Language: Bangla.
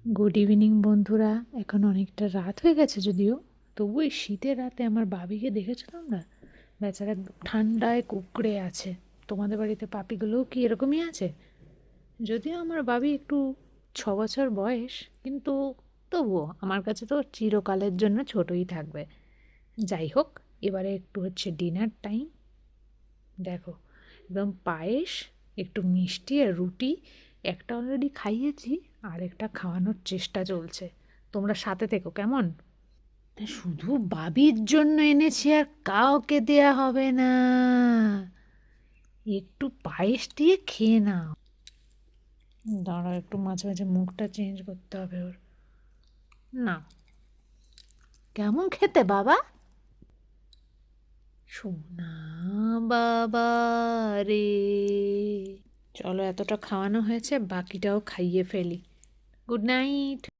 গুড ইভিনিং বন্ধুরা। এখন অনেকটা রাত হয়ে গেছে যদিও, তবু এই শীতের রাতে আমার বাবিকে দেখেছো তোমরা? বেচারা একদম ঠান্ডায় কুঁকড়ে আছে। তোমাদের বাড়িতে পাপিগুলোও কি এরকমই আছে? যদিও আমার বাবি একটু 6 বছর বয়স, কিন্তু তবুও আমার কাছে তো চিরকালের জন্য ছোটই থাকবে। যাই হোক, এবারে একটু হচ্ছে ডিনার টাইম। দেখো, একদম পায়েস, একটু মিষ্টি আর রুটি। একটা অলরেডি খাইয়েছি, আর একটা খাওয়ানোর চেষ্টা চলছে। তোমরা সাথে থেকো কেমন? শুধু বাবির জন্য এনেছি, আর কাউকে দেয়া হবে না। একটু পায়েস দিয়ে খেয়ে নাও। দাঁড়াও, একটু মাঝে মাঝে মুখটা চেঞ্জ করতে হবে ওর। না, কেমন খেতে বাবা? সোনা বাবা রে। চলো, এতটা খাওয়ানো হয়েছে, বাকিটাও খাইয়ে ফেলি। Good night.